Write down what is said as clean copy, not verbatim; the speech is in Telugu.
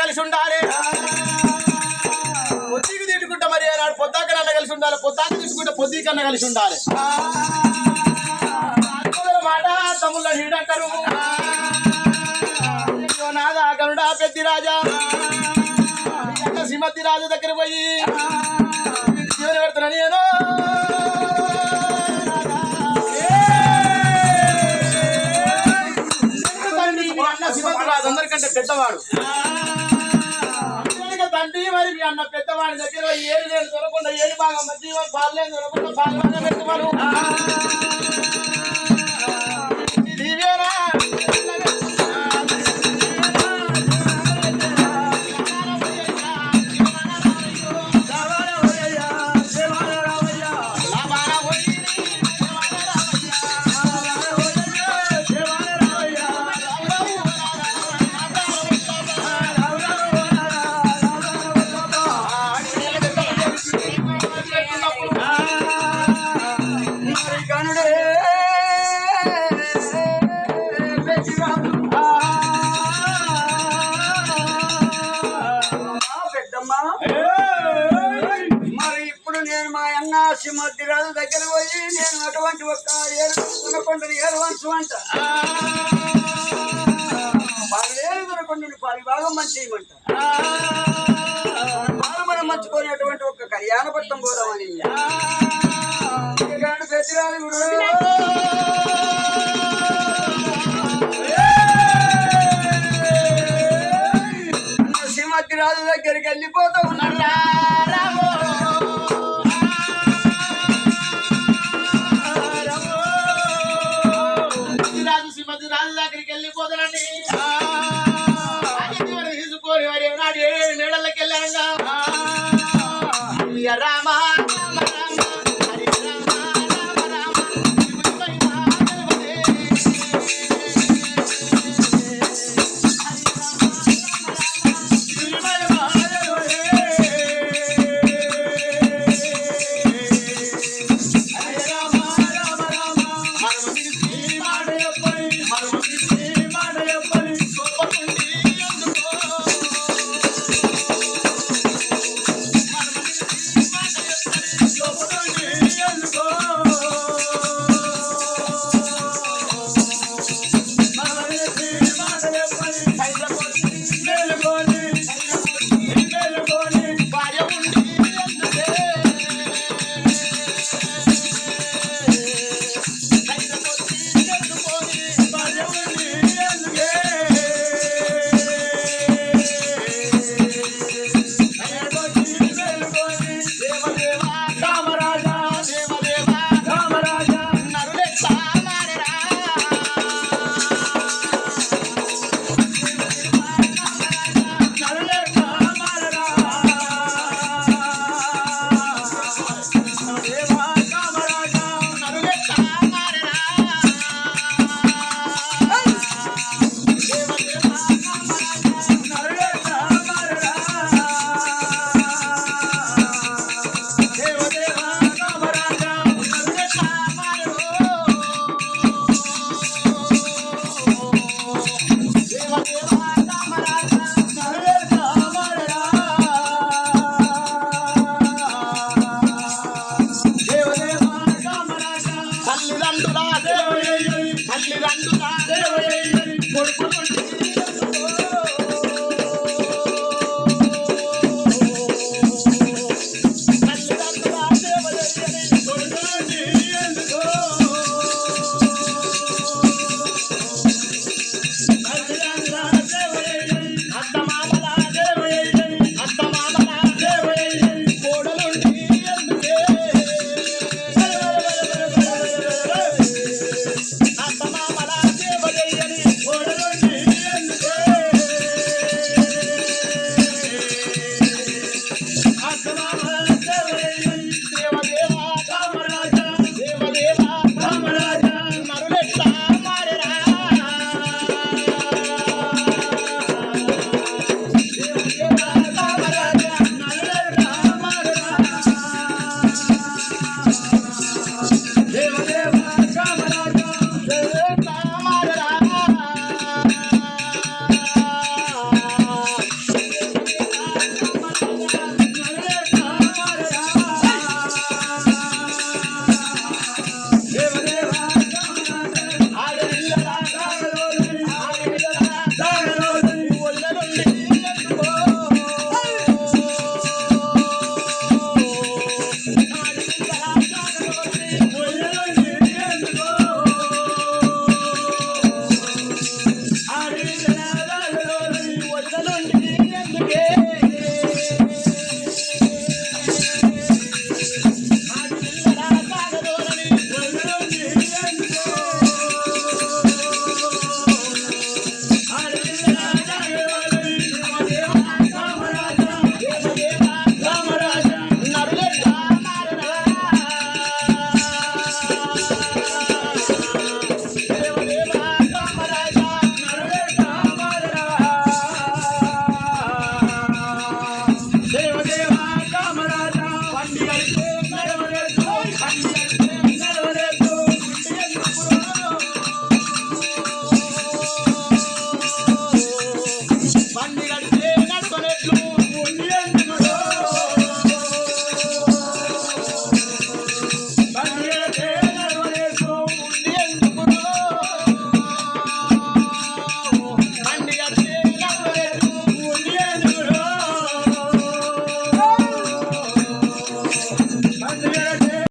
కలిసి ఉండాలి పొద్దుకు తిట్టుకుంటా మరి నాడు పొద్దాకనన్న కలిసి ఉండాలి పొద్దాక తీసుకుంటే పొద్దుకన్నా కలిసి ఉండాలి మాట తమ్ముళ్ళ నీడంటారు నాదా కనుడా పెద్ది రాజా శ్రీమతి రాజు దగ్గర పోయి దేవుని పెడుతున్నా నేను అన్న శ్రీమతి రాజు అందరికంటే పెద్దవాడు తండ్రి మరి మీ అన్న పెద్దవాడి దగ్గర ఏడు నేను దొరకకుండా ఏడు భాగం మధ్య పాలలేని దొరకకుండా పాలన పెట్టుకోను సింహద్రాజు దగ్గర పోయి నేను అటువంటి ఒక్క ఏడుకొండని ఏడవంశం అంట పదివేలు దొరకొండని 10 భాగం మంచి ఇవ్వమంట మనం మంచుకునేటువంటి ఒక్క కళ్యాణ పట్టం పోదామని పెద్దరాలు కూడా సింహద్రాజు దగ్గరికి వెళ్ళిపోతూ ఉన్నాడా రాజు దగ్గరికి వెళ్ళిపోతానండి తీసుకొని మరి నాడు 7 మేడలకి వెళ్ళాను